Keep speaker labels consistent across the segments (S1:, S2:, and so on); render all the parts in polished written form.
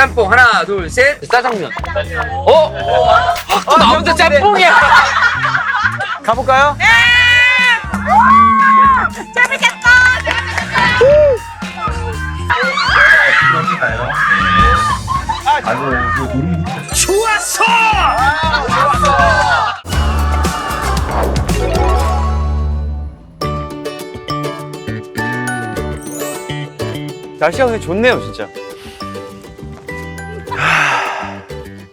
S1: 짬뽕 하나 둘 셋. 짜장면. 또 나온다 짬뽕이야.
S2: 가볼까요?
S3: 네. 재밌겠다.
S2: 좋았어! 날씨가 근데 좋네요, 진짜.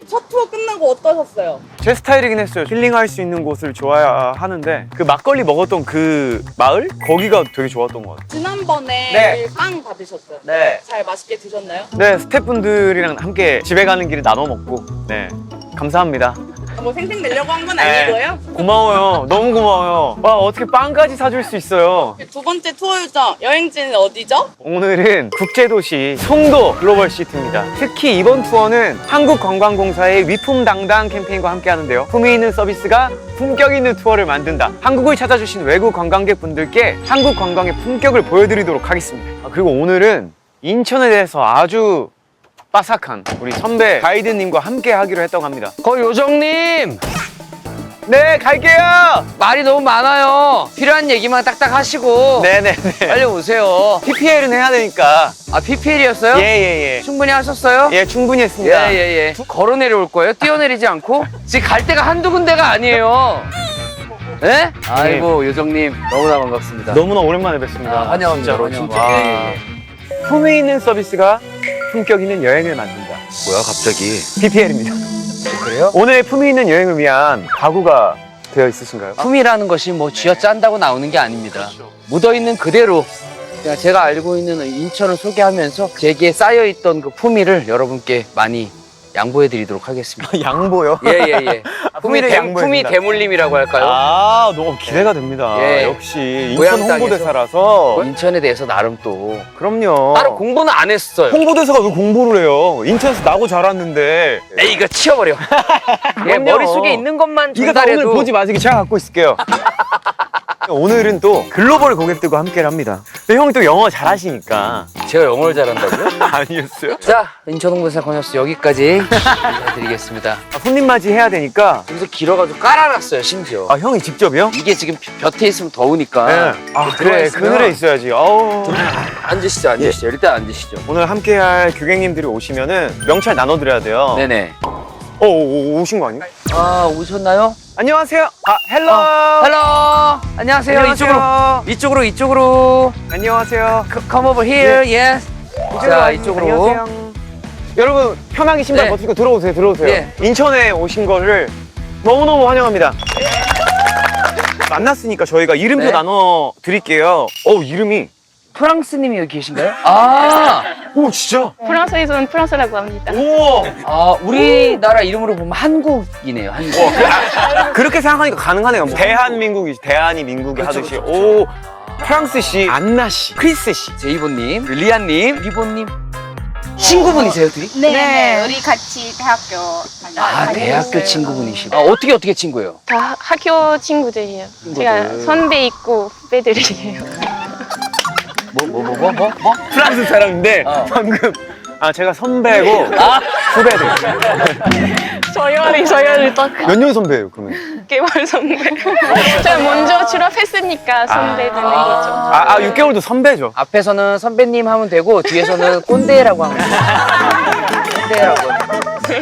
S3: 첫 투어 끝나고 어떠셨어요?
S2: 제 스타일이긴 했어요. 힐링할 수 있는 곳을 좋아하는데 그 막걸리 먹었던 그 마을? 거기가 되게 좋았던 것 같아요.
S3: 지난번에
S2: 네.
S3: 빵 받으셨어요?
S2: 네.
S3: 잘 맛있게 드셨나요?
S2: 네, 스태프분들이랑 함께 집에 가는 길에 나눠 먹고 네, 감사합니다.
S3: 뭐 생색 내려고 한 건
S2: 네.
S3: 아니고요.
S2: 고마워요. 너무 고마워요. 와, 어떻게 빵까지 사줄 수 있어요.
S3: 두 번째 투어 일정 여행지는 어디죠?
S2: 오늘은 국제도시 송도 글로벌시티입니다. 특히 이번 투어는 한국관광공사의 위품당당 캠페인과 함께 하는데요. 품위 있는 서비스가 품격 있는 투어를 만든다. 한국을 찾아주신 외국 관광객분들께 한국 관광의 품격을 보여드리도록 하겠습니다. 그리고 오늘은 인천에 대해서 아주 빠삭한 우리 선배 가이드님과 함께 하기로 했다고 합니다.
S1: 요정님
S2: 네, 갈게요.
S1: 말이 너무 많아요. 필요한 얘기만 딱딱 하시고
S2: 네네네.
S1: 빨리 오세요.
S2: PPL은 해야 되니까.
S1: 아 PPL이었어요?
S2: 예예예.
S1: 충분히 하셨어요?
S2: 예, 충분히 했습니다.
S1: 예예예. 걸어 내려올 거예요? 뛰어내리지 않고? 지금 갈 데가 한두 군데가 아니에요. 네? 아이고 요정님 너무나 반갑습니다.
S2: 너무나 오랜만에 뵙습니다.
S1: 환영합니다.
S2: 진짜로.
S1: 진짜.
S2: 와.
S1: 예.
S2: 품위 있는 서비스가 품격 있는 여행을 만든다.
S1: 뭐야 갑자기?
S2: PPL입니다.
S1: 그래요?
S2: 오늘 품위 있는 여행을 위한 가구가 되어 있으신가요?
S1: 품이라는 것이 뭐 쥐어짠다고 나오는 게 아닙니다. 묻어있는 그대로 그냥 제가 알고 있는 인천을 소개하면서 제게 쌓여있던 그 품위를 여러분께 많이 양보해드리도록 하겠습니다.
S2: 양보요?
S1: 예예예.
S2: 품위를 양보해준다.
S1: 품위 대물림이라고 할까요?
S2: 아, 너무 기대가 됩니다.
S1: 예.
S2: 역시
S1: 고향
S2: 인천
S1: 땅에서.
S2: 홍보대사라서.
S1: 인천에 대해서 나름 또
S2: 그럼요.
S1: 따로 공부는 안 했어요.
S2: 홍보대사가 왜 공부를 해요? 인천에서 나고 자랐는데.
S1: 에이 이거 치워버려. 예,
S2: 그럼요.
S1: 머릿속에 있는 것만
S2: 이거 다 오늘
S1: 전달해도
S2: 보지 마시고 제가 갖고 있을게요. 오늘은 또 글로벌 고객들과 함께를 합니다. 근데 형이 또 영어 잘하시니까.
S1: 제가 영어를 잘한다고요?
S2: 아니었어요?
S1: 자 인천 홍보대사 권혁수 여기까지 인사드리겠습니다.
S2: 손님 맞이해야 되니까.
S1: 여기서 길어가지고 깔아놨어요 심지어.
S2: 아, 형이 직접이요?
S1: 이게 지금 볕에 있으면 더우니까.
S2: 네. 아,
S1: 들어와
S2: 그래.
S1: 있으면
S2: 그늘에 있어야지. 어우.
S1: 앉으시죠. 일단 앉으시죠.
S2: 오늘 함께할 고객님들이 오시면은 명찰 나눠드려야 돼요.
S1: 네네.
S2: 오신 거 아니에요?
S1: 아 오셨나요?
S2: 안녕하세요. 아, 헬로.
S1: 헬로. 안녕하세요.
S2: 안녕하세요.
S1: 이쪽으로.
S2: 안녕하세요.
S1: Come over here. Yes. 자 이쪽으로.
S2: 안녕하세요. 여러분 편하게 신발
S1: 네.
S2: 벗고 들어오세요.
S1: 예.
S2: 인천에 오신 거를 너무너무 환영합니다. 만났으니까 저희가 이름표
S1: 네.
S2: 나눠 드릴게요. 이름이.
S1: 프랑스님이 여기 계신가요? 아,
S2: 오, 진짜?
S4: 프랑스에서는 프랑스라고 합니다.
S2: 오.
S1: 우리나라 이름으로 보면 한국이네요. 한국.
S2: 그렇게 생각하니까 가능하네요. 대한민국이 대한이 민국이 하듯이. 오. 프랑스 씨, 안나 씨, 크리스 씨.
S1: 제이보님, 리안님, 리보님. 친구분이세요, 둘이?
S4: 네, 우리 같이 대학교 다니고
S1: 대학교
S4: 있어요.
S1: 친구분이시고. 어떻게 친구예요?
S4: 다 학교 친구들이에요. 제가 선배 있고 후배들이에요.
S1: 뭐?
S2: 프랑스 사람인데 방금 제가 선배고 후배들.
S4: 저희를 딱
S2: 몇 년 선배예요, 그러면?
S4: 개월 선배. 제가 먼저 졸업했으니까 선배 되는 거죠.
S2: 6개월도 선배죠.
S1: 앞에서는 선배님 하면 되고 뒤에서는 꼰대라고 하면 돼요. 꼰대라고.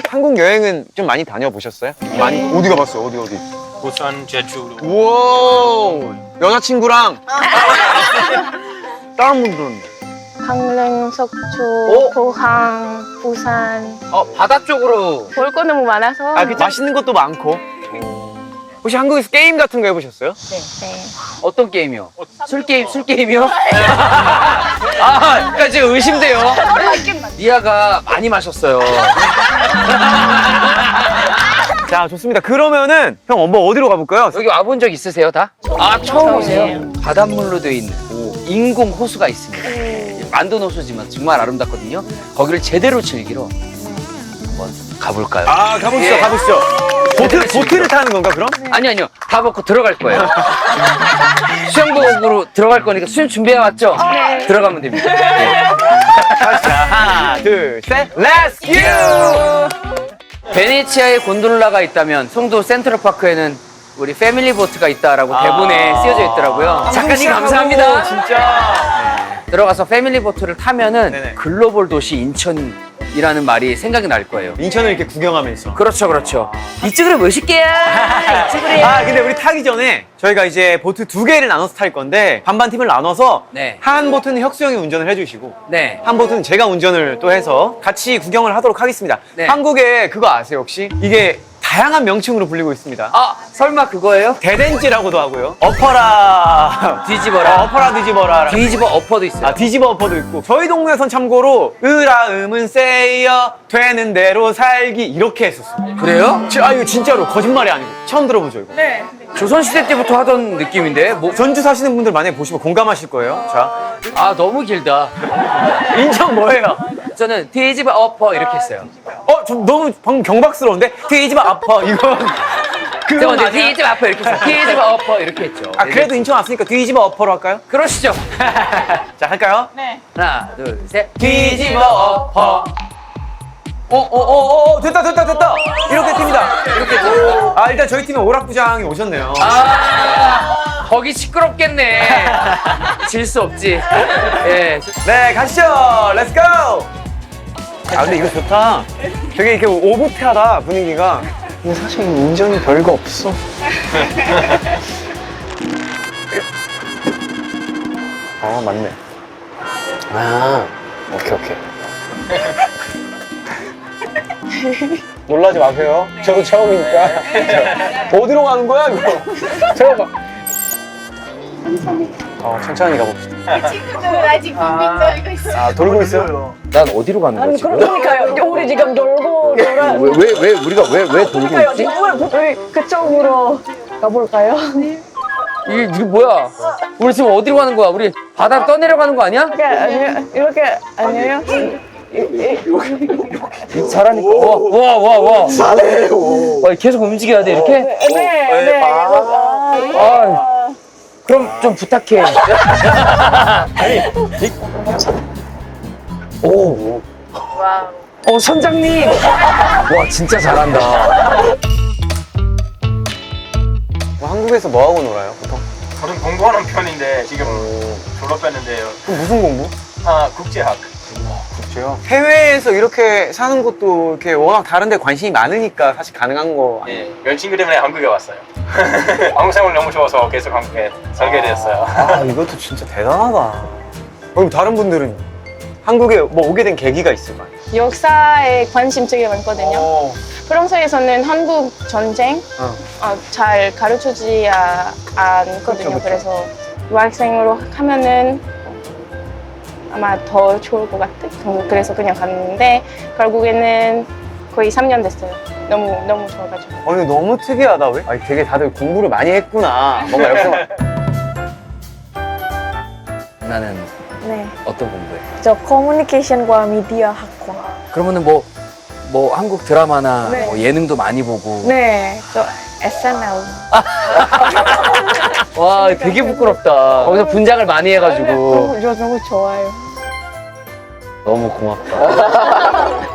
S2: 한국 여행은 좀 많이 다녀보셨어요? 많이? 어디 가봤어요? 어디?
S5: 부산, 제주.
S2: 우와, 여자친구랑 다른 분들은?
S4: 강릉, 속초, 포항, 부산.
S1: 바다 쪽으로.
S4: 볼 거 너무 많아서.
S2: 맛있는 것도 많고. 혹시 한국에서 게임 같은 거 해보셨어요?
S4: 네.
S1: 어떤 게임이요? 술 게임이요? 그러니까 지금 의심돼요. 리아가 많이 마셨어요.
S2: 자, 좋습니다. 그러면은 형 한번 어디로 가볼까요?
S1: 여기 와본 적 있으세요, 다? 처음 오세요? 바닷물로 되어 있는 인공 호수가 있습니다. 만든 호수지만 정말 아름답거든요. 거기를 제대로 즐기러 한번 가볼까요?
S2: 가보시죠,
S1: 예.
S2: 가보시죠. 보트를 타는 건가, 그럼?
S1: 아니요. 다 벗고 들어갈 거예요. 수영복으로 들어갈 거니까 수영 준비해 왔죠? 네. 들어가면 됩니다. 네.
S2: 자, 하나, 둘, 셋, 렛츠 유!
S1: 베네치아에 곤돌라가 있다면 송도 센트럴파크에는 우리 패밀리 보트가 있다라고 대본에 쓰여져 있더라고요. 작가님 감사합니다.
S2: 진짜.
S1: 들어가서 패밀리 보트를 타면은
S2: 네네.
S1: 글로벌 도시 인천이라는 말이 생각이 날 거예요.
S2: 인천을 이렇게 구경하면서.
S1: 그렇죠, 그렇죠. 이쪽으로 모실게요. 이쪽으로.
S2: 아, 근데 우리 타기 전에 저희가 이제 보트 2개를 나눠서 탈 건데 반반 팀을 나눠서
S1: 네.
S2: 한 보트는 혁수 형이 운전을 해주시고
S1: 네.
S2: 한 보트는 제가 운전을 또 해서 같이 구경을 하도록 하겠습니다.
S1: 네.
S2: 한국에 그거 아세요 혹시? 이게 다양한 명칭으로 불리고 있습니다.
S1: 아, 설마 그거예요?
S2: 대댄지라고도 하고요. 엎어라
S1: 뒤집어라.
S2: 엎어라 뒤집어라.
S1: 뒤집어 엎어도 있어요.
S2: 아, 뒤집어 엎어도 있고. 저희 동네에선 참고로 으라음은 세여 되는 대로 살기 이렇게 했었어요.
S1: 그래요?
S2: 아, 이거 진짜로 거짓말이 아니고 처음 들어보죠 이거.
S3: 네.
S1: 조선시대 때부터 하던 느낌인데? 뭐,
S2: 전주 사시는 분들 만약에 보시면 공감하실 거예요. 자,
S1: 아, 너무 길다.
S2: 인천 뭐예요?
S1: 저는 뒤집어 엎어 이렇게 했어요.
S2: 좀 너무 방금 경박스러운데? 뒤집어 엎어 이건
S1: 저
S2: 그건
S1: 먼저
S2: 아니야?
S1: 뒤집어 엎어 이렇게 했어요. 뒤집어 엎어 이렇게 했죠.
S2: 아, 그래도 인천 왔으니까 뒤집어 엎어로 할까요?
S1: 그러시죠.
S2: 자, 할까요?
S3: 네.
S1: 하나, 둘, 셋.
S2: 뒤집어 엎어. 됐다. 이렇게 팀이다. 이렇게 팀. 아, 일단 저희 팀에 오락부장이 오셨네요.
S1: 아, 거기 시끄럽겠네. 질 수 없지. 예.
S2: 네, 가시죠. 렛츠 고! 아, 근데 이거 좋다. 되게 이렇게 오붓하다, 분위기가. 근데 사실 운전이 별거 없어. 맞네. 아, 오케이. 놀라지 마세요. 저도 처음이니까. 어디로 가는 거야, 이거? 잠깐만. 천천히 가봅시다.
S4: 친구들 아직 빙빙 돌고 있어.
S2: 아, 돌고 있어요?
S1: 난 어디로 가는 거지?
S5: 그러니까요. 우리 지금 놀고 놀아.
S1: 왜 우리가 왜 돌고
S5: 그러니까요.
S1: 있지?
S5: 지금 우리 그쪽으로 가볼까요?
S1: 이게 뭐야? 우리 지금 어디로 가는 거야? 우리 바다로 떠내려가는 거 아니야?
S5: 이렇게 아니에요?
S1: 잘하니까. 와. 잘해. 와, 계속 움직여야 돼, 이렇게?
S5: 네.
S1: 아, 그럼 좀 부탁해. 선장님. 와, 진짜 잘한다.
S2: 한국에서 뭐 하고 놀아요, 보통?
S6: 저는 공부하는 편인데 지금 졸업했는데요.
S2: 그럼 무슨 공부?
S6: 국제학.
S2: 국제요? 해외에서 이렇게 사는 것도 이렇게 워낙 다른 데 관심이 많으니까 사실 가능한 거 아니에요?
S6: 예, 친구 때문에 한국에 왔어요. 한국 생활 너무 좋아서 계속 한국에 살게 되었어요.
S2: 아, 이것도 진짜 대단하다. 그럼 다른 분들은 한국에 뭐 오게 된 계기가 있을 거 아니에요?
S4: 역사에 관심 되게 많거든요. 프랑스에서는 한국 전쟁 잘 가르쳐주지 않거든요.
S2: 그쵸.
S4: 그래서 유학생으로 하면은 아마 더 좋을 것 같아. 그래서 그냥 갔는데 결국에는 거의 3년 됐어요. 너무 좋아가지고.
S2: 근데 너무 특이하다, 왜? 아니, 되게 다들 공부를 많이 했구나. 뭔가 역사가.
S1: 나는
S5: 네.
S1: 어떤 공부해?
S5: 저 커뮤니케이션과 미디어 학과.
S1: 그러면은 뭐 한국 드라마나
S5: 네.
S1: 뭐 예능도 많이 보고.
S5: 네. 저 SNL.
S1: 와, 되게 부끄럽다. 거기서 분장을 많이 해가지고.
S5: 저 너무 좋아요.
S1: 너무 고맙다.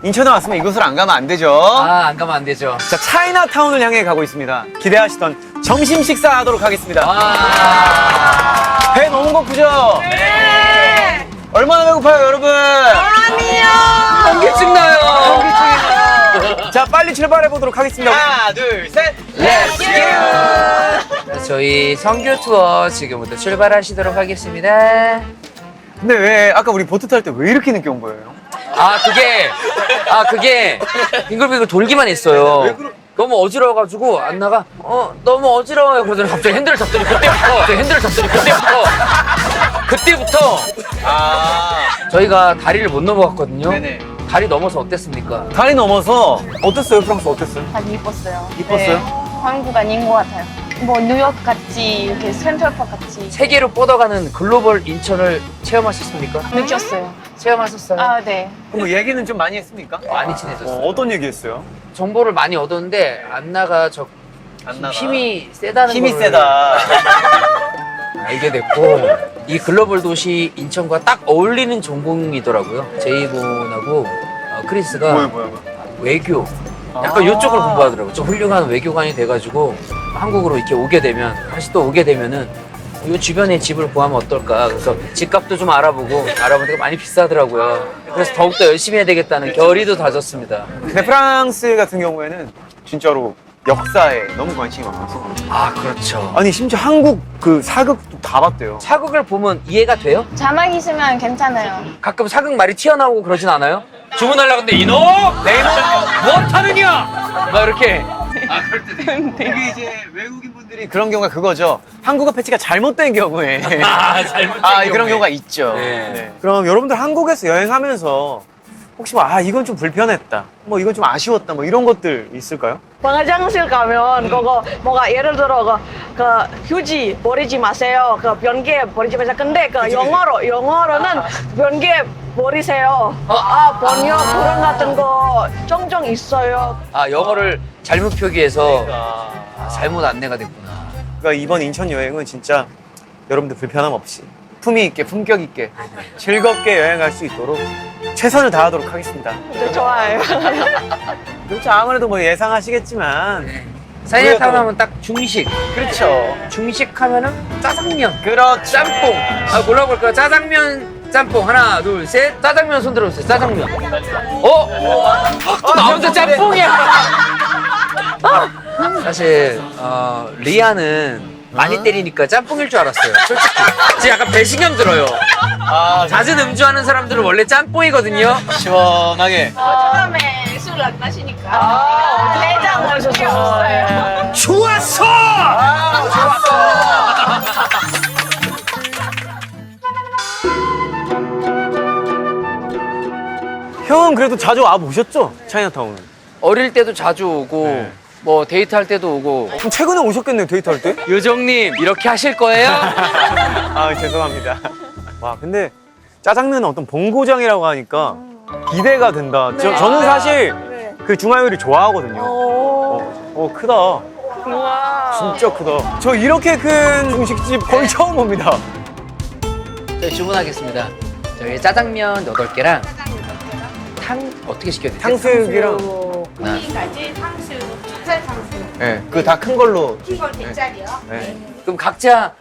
S2: 인천에 왔으면 이곳을 안 가면 안 되죠.
S1: 안 가면 안 되죠.
S2: 자, 차이나타운을 향해 가고 있습니다. 기대하시던 점심 식사하도록 하겠습니다.
S1: 와.
S2: 배 너무 고프죠? 네. 얼마나 배고파요, 여러분?
S1: 현기증 나요.
S2: 자, 빨리 출발해 보도록 하겠습니다. 하나, 둘, 셋.
S1: 저희 성교 투어 지금부터 출발하시도록 하겠습니다.
S2: 근데 왜 아까 우리 보트 탈 때 왜 이렇게 늦게 온 거예요?
S1: 그게 빙글빙글 돌기만 했어요. 너무 어지러워가지고 안 나가. 너무 어지러워요. 그러더니 갑자기 핸들을 잡더니 그때부터 저희가 다리를 못 넘어갔거든요.
S2: 네네.
S1: 다리 넘어서 어땠습니까?
S2: 다리 넘어서 어땠어요? 프랑스 어땠어요?
S4: 다 이뻤어요.
S2: 이뻤어요?
S4: 네, 한국 아닌 것 같아요. 뭐 뉴욕 같이 이렇게 센트럴파크 같이
S1: 세계로 뻗어가는 글로벌 인천을 체험하셨습니까?
S4: 느꼈어요.
S1: 체험하셨어요?
S4: 아 네.
S2: 그럼 뭐 얘기는 좀 많이 했습니까?
S1: 많이 친해졌어요.
S2: 어떤 얘기 했어요?
S1: 정보를 많이 얻었는데 안나가
S2: 안나가?
S1: 힘이 세다는
S2: 힘이
S1: 걸
S2: 세다.
S1: 알게 됐고 이 글로벌 도시 인천과 딱 어울리는 전공이더라고요. 제이본하고 크리스가 외교. 약간 이쪽을 공부하더라고요. 좀 훌륭한 외교관이 돼가지고 한국으로 이렇게 오게 되면 다시 또 오게 되면은 이 주변에 집을 구하면 어떨까. 그래서 집값도 좀 알아보니까 많이 비싸더라고요. 그래서 더욱더 열심히 해야 되겠다는 결의도 다졌습니다.
S2: 근데 프랑스 같은 경우에는 진짜로 역사에 너무 관심이 많아서.
S1: 아, 그렇죠.
S2: 아니 심지어 한국 그 사극도 다 봤대요.
S1: 사극을 보면 이해가 돼요?
S4: 자막 있으면 괜찮아요.
S1: 가끔 사극 말이 튀어나오고 그러진 않아요? 주문하려고 근데 이놈! 내 이놈! 무엇하느냐! 막 이렇게. 아, 그럴 때도 있고.
S2: 이게 이제 외국인 분들이 그런 경우가 그거죠. 한국어 패치가 잘못된 경우에
S1: 잘못된
S2: 그런
S1: 경우에.
S2: 경우가 있죠.
S1: 네.
S2: 네. 그럼 여러분들 한국에서 여행하면서 혹시 뭐 이건 좀 불편했다, 뭐 이건 좀 아쉬웠다, 뭐 이런 것들 있을까요?
S7: 화장실 가면 그거 뭐가 예를 들어 그 휴지 버리지 마세요. 그 변기 버리지 마세요. 근데 그 영어로는 변기 버리세요. 번역 그런 같은 거 종종 있어요.
S1: 아, 영어를 잘못 표기해서 잘못 안내가 됐구나.
S2: 그러니까 이번 인천 여행은 진짜 여러분들 불편함 없이 품위 있게 품격 있게 즐겁게 여행할 수 있도록 최선을 다하도록 하겠습니다.
S7: 좋아요.
S2: 그렇죠. 아무래도 뭐 예상하시겠지만
S1: 사이나타운 하면 딱 중식.
S2: 그렇죠.
S1: 중식 하면은 짜장면.
S2: 그렇죠.
S1: 짬뽕. 골라볼까요? 짜장면, 짬뽕. 하나, 둘, 셋. 짜장면 손 들어보세요. 짜장면. 나 혼자 짬뽕이야. 사실 리아는 많이 때리니까 짬뽕일 줄 알았어요. 솔직히. 지금 약간 배신감 들어요. 잦은 음주하는 사람들은 원래 짬뽕이거든요.
S2: 시원하게.
S4: 처음에 술 안 마시니까 내장을 주셨어요.
S1: 좋았어!
S2: 형은 그래도 자주 와보셨죠? 차이나타운.
S1: 어릴 때도 자주 오고
S2: 네.
S1: 뭐 데이트할 때도 오고.
S2: 그럼 최근에 오셨겠네요, 데이트할 때?
S1: 요정님 이렇게 하실 거예요?
S2: 죄송합니다. 와, 근데 짜장면은 어떤 본고장이라고 하니까 기대가 된다. 저는 사실 그 중화 요리 좋아하거든요. 크다.
S4: 우와.
S2: 진짜 크다. 저 이렇게 큰 중식집 거의 처음 봅니다.
S1: 저희 주문하겠습니다. 저희 짜장면 8개랑 탕 어떻게 시켜야 돼요?
S2: 탕수육이랑.
S4: 고기까지 탕수육, 찹쌀 탕수육.
S2: 네, 그 다 큰 걸로.
S4: 이걸 대짜리요.
S2: 네.
S1: 그럼 각자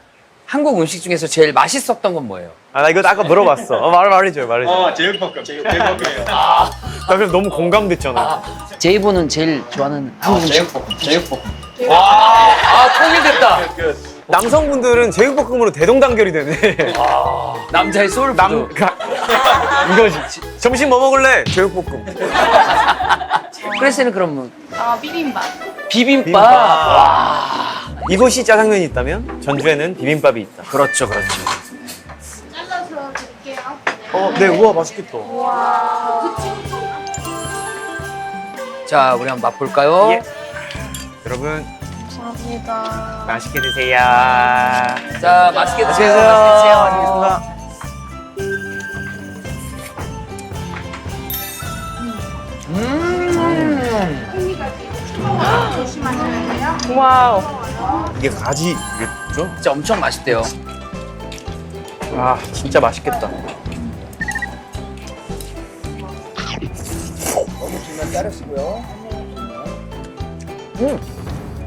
S1: 한국 음식 중에서 제일 맛있었던 건 뭐예요?
S2: 나 이거 아까 물어봤어. 말해줘요.
S6: 제육볶음. 제육볶음이에요.
S2: 나 그래서 너무 공감됐잖아.
S1: 제이보는 제일 좋아하는 한국 음식?
S6: 제육볶음.
S1: 통일됐다.
S2: 남성분들은 제육볶음으로 대동단결이 되네.
S1: 남자의 소울푸드.
S2: 이거지. 점심 뭐 먹을래? 제육볶음.
S1: 크리스는 그럼 뭐?
S4: 비빔밥.
S1: 비빔밥.
S2: 이곳이 짜장면이 있다면 전주에는 비빔밥이 있다.
S1: 그렇죠.
S4: 잘라서 드릴게요.
S2: 네, 우와 맛있겠다.
S1: 자, 우리 한번 맛볼까요?
S2: 예. 여러분
S4: 감사합니다.
S2: 맛있게 드세요.
S1: 자, 맛있게 드세요.
S2: 맛있겠습니다.
S4: 와우.
S2: 이게 가지겠죠?
S1: 진짜 엄청 맛있대요.
S2: 진짜 맛있겠다.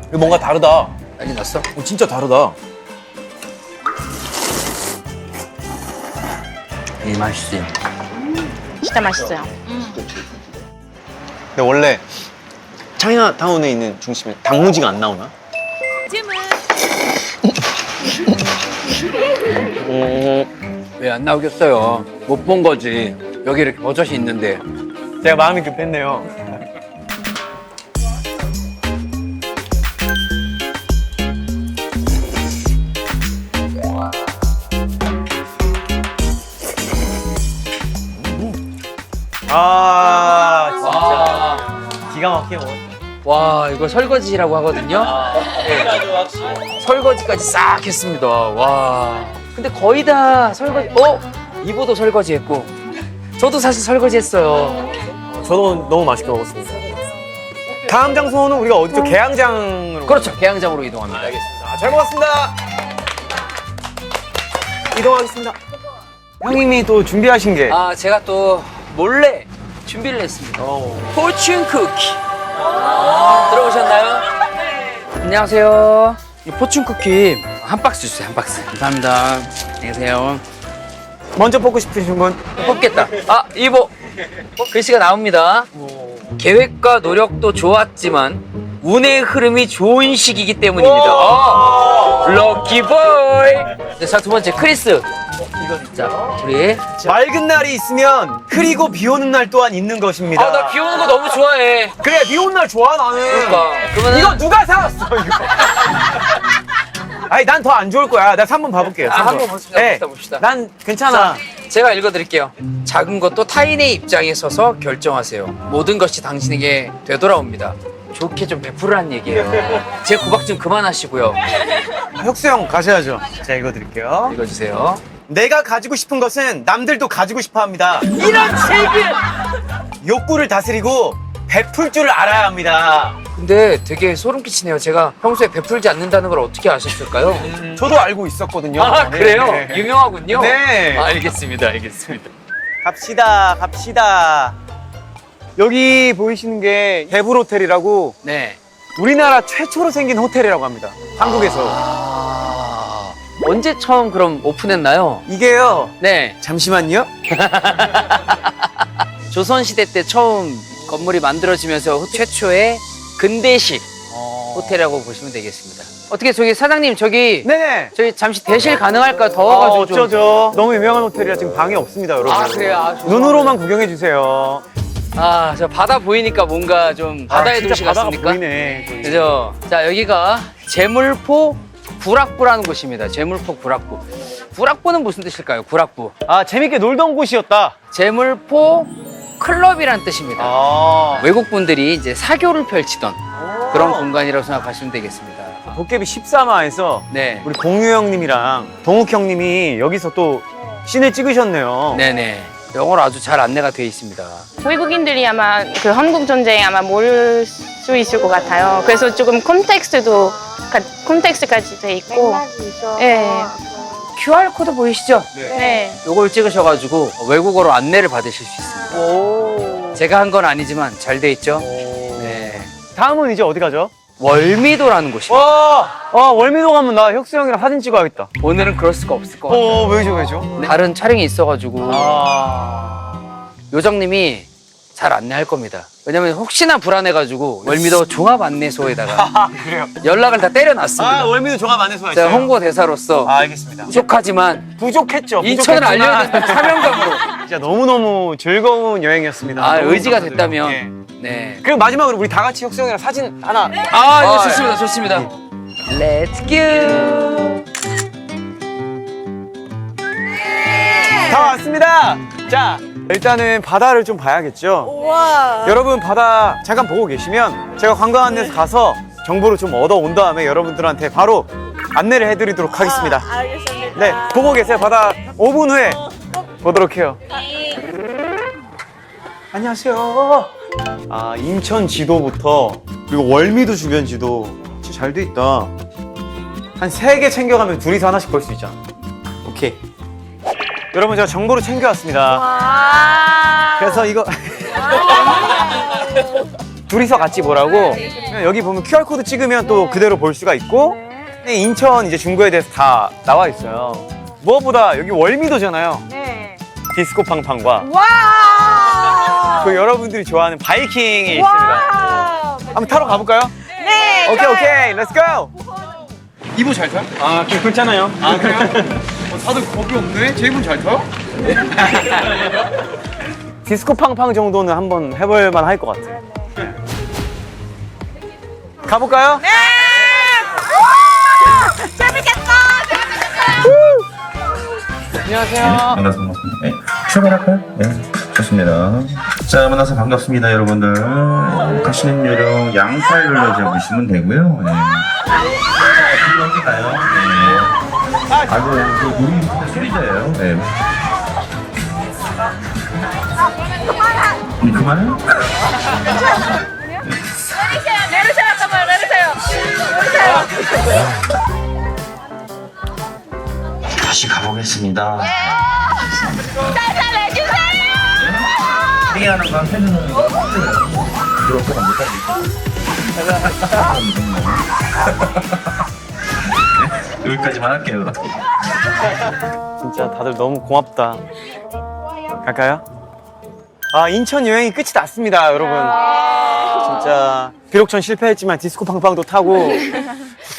S2: 이거 뭔가 다르다.
S1: 난리 났어?
S2: 진짜 다르다.
S1: 이 맛있어요.
S4: 진짜 맛있어요.
S2: 근데 원래 차이나타운에 있는 중심에 단무지가 안 나오나?
S1: 왜 안 나오겠어요? 못 본 거지. 여기 이렇게 버젓이 있는데.
S2: 제가 마음이 급했네요. 진짜 기가 막히게 먹었어.
S1: 와, 이거 설거지라고 하거든요. 네. 설거지까지 싹 했습니다. 와. 근데 거의 다 설거지. 이보도 설거지 했고. 저도 사실 설거지 했어요.
S2: 저도 너무 맛있게 먹었습니다. 다음 장소는 우리가 어디죠? 개항장으로.
S1: 그렇죠. 개항장으로 이동합니다.
S2: 알겠습니다. 잘 먹었습니다. 이동하겠습니다. 형님이 또 준비하신 게.
S1: 아, 제가 또 몰래 준비를 했습니다. 포춘 쿠키. 들어보셨나요? 안녕하세요. 이 포춘 쿠키 한 박스 주세요, 한 박스. 감사합니다. 안녕하세요.
S2: 먼저 뽑고 싶으신 분?
S1: 뽑겠다. 아, 이거 글씨가 나옵니다. 계획과 노력도 좋았지만 운의 흐름이 좋은 시기이기 때문입니다. 럭키 보이. 네, 자, 두 번째 크리스. 자, 우리.
S2: 맑은 날이 있으면 흐리고 비 오는 날 또한 있는 것입니다.
S1: 아, 나 비 오는 거 너무 좋아해.
S2: 그래, 비 오는 날 좋아, 나는.
S1: 그러니까. 그러면은
S2: 이거 누가 사왔어, 이거? 아니, 난 더 안 좋을 거야. 나 3번 봐볼게요.
S1: 아, 한번 봅시다,
S2: 네.
S1: 봅시다.
S2: 난 괜찮아.
S1: 제가 읽어드릴게요. 작은 것도 타인의 입장에 서서 결정하세요. 모든 것이 당신에게 되돌아옵니다. 좋게 좀 베풀으란 얘기예요. 제 구박 좀 그만하시고요.
S2: 혁수 형 가셔야죠. 제가 읽어드릴게요.
S1: 읽어주세요.
S2: 내가 가지고 싶은 것은 남들도 가지고 싶어 합니다. 이런 책을! 욕구를 다스리고 베풀 줄 알아야 합니다.
S1: 근데 되게 소름 끼치네요. 제가 평소에 베풀지 않는다는 걸 어떻게 아셨을까요?
S2: 저도 알고 있었거든요.
S1: 아, 그래요?
S2: 네.
S1: 유명하군요.
S2: 네.
S1: 알겠습니다. 알겠습니다.
S2: 갑시다, 갑시다. 여기 보이시는 게 대불 호텔이라고
S1: 네.
S2: 우리나라 최초로 생긴 호텔이라고 합니다. 한국에서.
S1: 아, 언제 처음 그럼 오픈했나요?
S2: 이게요.
S1: 네.
S2: 잠시만요.
S1: 조선시대 때 처음 건물이 만들어지면서 최초의 근대식 호텔이라고 보시면 되겠습니다. 어떻게 저기 사장님 저기
S2: 네네.
S1: 저희 잠시 대실 가능할까요? 더워가지고 좀.
S2: 어쩌죠. 너무 유명한 호텔이라 지금 방이 없습니다, 여러분.
S1: 아, 그래요? 아, 죄송합니다.
S2: 눈으로만 구경해 주세요.
S1: 아, 저 바다 보이니까 뭔가 좀 바다의
S2: 진짜
S1: 도시
S2: 바다가
S1: 같습니까?
S2: 보이네.
S1: 그죠? 자, 여기가 제물포 구락부라는 곳입니다. 제물포 구락부. 구락부는 무슨 뜻일까요? 구락부.
S2: 아, 재밌게 놀던 곳이었다.
S1: 제물포 클럽이란 뜻입니다.
S2: 아.
S1: 외국 분들이 이제 사교를 펼치던 그런 공간이라고 생각하시면 되겠습니다.
S2: 도깨비 14마에서
S1: 네.
S2: 우리 공유 형님이랑 동욱 형님이 여기서 또 씬을 찍으셨네요.
S1: 네네. 영어로 아주 잘 안내가 되어 있습니다.
S4: 외국인들이 아마 그 한국 전쟁에 아마 모를 수 있을 것 같아요. 그래서 조금 콘텍스트까지 돼 있고. 네.
S1: QR코드 보이시죠?
S4: 네.
S1: 요걸 찍으셔가지고 외국어로 안내를 받으실 수 있습니다.
S2: 오.
S1: 제가 한 건 아니지만 잘 돼 있죠? 네.
S2: 다음은 이제 어디 가죠?
S1: 월미도라는 곳입니다.
S2: 와, 월미도 가면 나 혁수 형이랑 사진 찍어야겠다.
S1: 오늘은 그럴 수가 없을 것 같아요.
S2: 왜죠?
S1: 다른 촬영이 있어가지고
S2: 아.
S1: 요정님이 잘 안내할 겁니다. 왜냐면 혹시나 불안해가지고 월미도 종합 안내소에다가
S2: 그래요?
S1: 연락을 다 때려놨습니다.
S2: 월미도 종합 안내소가
S1: 제가 홍보 대사로서
S2: 알겠습니다.
S1: 부족하지만
S2: 부족했죠.
S1: 인천을
S2: 부족했지만
S1: 알려야 되는 사명감으로
S2: 진짜 너무너무 즐거운 여행이었습니다.
S1: 아,
S2: 너무
S1: 의지가
S2: 감사드려요.
S1: 됐다면
S2: 예.
S1: 네.
S2: 그럼 마지막으로 우리 다 같이 혁수 형이랑 사진 하나.
S1: 네,
S2: 아,
S1: 좋습니다. 좋습니다. Let's go.
S2: 다 왔습니다. 자, 일단은 바다를 좀 봐야겠죠.
S7: 우와.
S2: 여러분 바다 잠깐 보고 계시면 제가 관광 안내소 가서 정보를 좀 얻어온 다음에 여러분들한테 바로 안내를 해드리도록 하겠습니다.
S7: 알겠습니다.
S2: 네, 보고 계세요. 바다 5분 후에 보도록 해요. 안녕하세요. 아, 인천 지도부터 그리고 월미도 주변 지도 진짜 잘 돼 있다. 한 3개 챙겨가면 둘이서 하나씩 볼 수 있잖아. 오케이. 여러분 제가 정보를 챙겨왔습니다. 그래서 이거 둘이서 같이 보라고. 여기 보면 QR코드 찍으면 또 그대로 볼 수가 있고 인천 이제 중구에 대해서 다 나와 있어요. 무엇보다 여기 월미도잖아요.
S7: 네.
S2: 디스코 팡팡과
S7: 와.
S2: 그 여러분들이 좋아하는 바이킹이 있습니다.
S7: 와.
S2: 한번 타러 가볼까요?
S7: 네.
S2: 오케이, 렛츠 고! 이분 잘 타요? 아, 괜찮아요. 아, 그래요? 다들 겁이 없네? 제 이분 잘 타요? 디스코 팡팡 정도는 한번 해볼 만 할 것 같아요. 가볼까요?
S7: 네. 재밌겠다.
S1: 안녕하세요.
S8: 만나서 반갑습니다. 네, 출발할까요? 네, 좋습니다. 자, 만나서 반갑습니다, 여러분들. 가시는 요령 양팔 눌러주시면 되고요. 네. 어디 가요? 네. 아이고, 우리 소리자예요. 네. 그만해요?
S7: 내리세요. 잠깐만 내리세요.
S8: 다시 가보겠습니다. 보겠습니다. 회의하는 건 해주는 거 그렇게는 못하니까. 여기까지만 할게요.
S2: 진짜 다들 너무 고맙다. 갈까요? 아, 인천 여행이 끝이 났습니다, 여러분. 진짜 비록 전 실패했지만 디스코 팡팡도 타고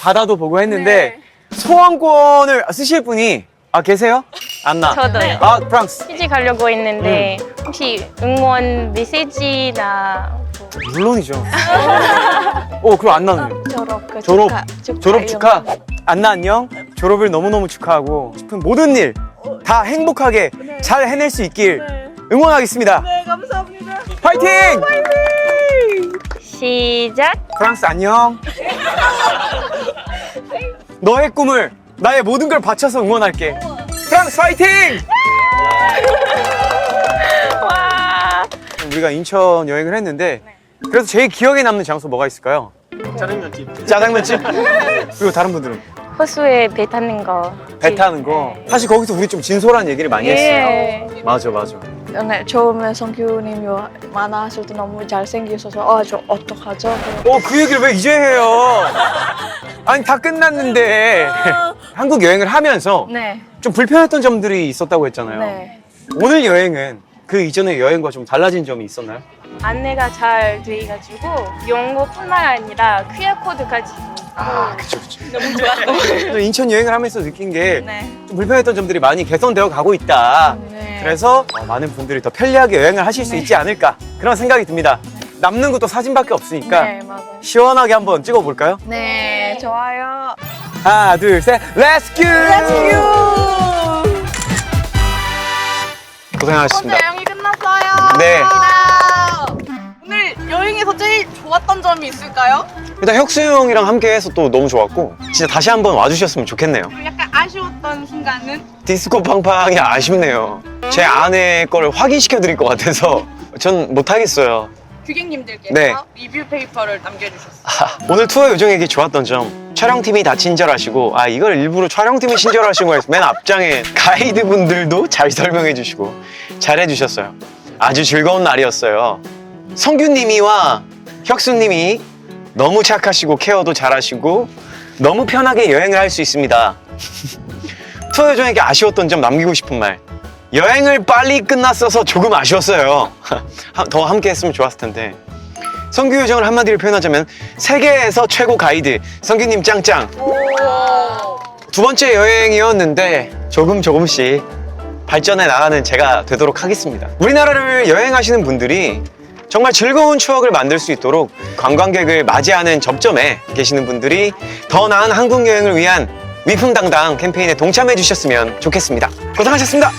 S2: 바다도 보고 했는데 소원권을 쓰실 분이 계세요? 안나.
S4: 저도요.
S2: 아, 프랑스.
S4: 피지 가려고 했는데 혹시 응원 메시지나 뭐
S2: 물론이죠. 그럼 안나는? 졸업 축하. 안나 안녕. 졸업을 너무너무 축하하고 싶은 모든 일 다 행복하게 잘 해낼 수 있길 응원하겠습니다.
S7: 네, 감사합니다.
S2: 파이팅!
S4: 시작.
S2: 프랑스 안녕. 너의 꿈을 나의 모든 걸 바쳐서 응원할게. 프랑스 파이팅!
S4: 와.
S2: 우리가 인천 여행을 했는데 그래서 제일 기억에 남는 장소 뭐가 있을까요? 짜장면집. 그리고 다른 분들은?
S4: 호수에 배 타는 거.
S2: 배 타는 거. 사실 거기서 우리 좀 진솔한 얘기를 많이
S4: 예.
S2: 했어요. 맞아.
S5: 네, 처음에 성규님이 만나실 때 너무 잘생기셔서 저 어떡하죠?
S2: 그 얘기를 왜 이제 해요? 아니 다 끝났는데 한국 여행을 하면서
S5: 네.
S2: 좀 불편했던 점들이 있었다고 했잖아요.
S5: 네.
S2: 오늘 여행은 그 이전의 여행과 좀 달라진 점이 있었나요?
S4: 안내가 잘 돼가지고 영어뿐만 아니라 QR코드까지
S2: 그쵸.
S4: 너무 좋았고.
S2: 인천 여행을 하면서 느낀 게
S5: 네.
S2: 좀 불편했던 점들이 많이 개선되어 가고 있다.
S5: 네.
S2: 그래서 많은 분들이 더 편리하게 여행을 하실 수 있지 않을까 그런 생각이 듭니다. 남는 것도 사진밖에 없으니까
S5: 네, 맞아요.
S2: 시원하게 한번 찍어볼까요?
S5: 네, 좋아요.
S2: 하나, 둘, 셋, 렛츠 큐! 고생하셨습니다.
S3: 여행이 끝났어요.
S2: 네.
S3: 오늘 여행에서 제일 좋았던 점이 있을까요?
S2: 일단 혁수 형이랑 함께 해서 또 너무 좋았고 진짜 다시 한번 와주셨으면 좋겠네요.
S3: 약간 아쉬웠던 순간은?
S2: 디스코 팡팡이 아쉽네요. 제 아내 거를 확인시켜 드릴 것 같아서 전 못하겠어요.
S3: 규객님들께서
S2: 네.
S3: 리뷰 페이퍼를 남겨주셨어요.
S2: 오늘 투어 요정에게 좋았던 점 촬영팀이 다 친절하시고 이걸 일부러 촬영팀이 친절하신 거예요. 맨 앞장에 가이드분들도 잘 설명해 주시고 잘해 주셨어요. 아주 즐거운 날이었어요. 성규님이와 혁수님이 너무 착하시고 케어도 잘하시고 너무 편하게 여행을 할 수 있습니다. 투어 요정에게 아쉬웠던 점 남기고 싶은 말 여행을 빨리 끝났어서 조금 아쉬웠어요. 더 함께 했으면 좋았을 텐데 성규 요정을 한마디로 표현하자면 세계에서 최고 가이드 성규님 짱짱. 두 번째 여행이었는데 조금씩 발전해 나가는 제가 되도록 하겠습니다. 우리나라를 여행하시는 분들이 정말 즐거운 추억을 만들 수 있도록 관광객을 맞이하는 접점에 계시는 분들이 더 나은 한국 여행을 위한 위풍당당 캠페인에 동참해 주셨으면 좋겠습니다. 고생하셨습니다.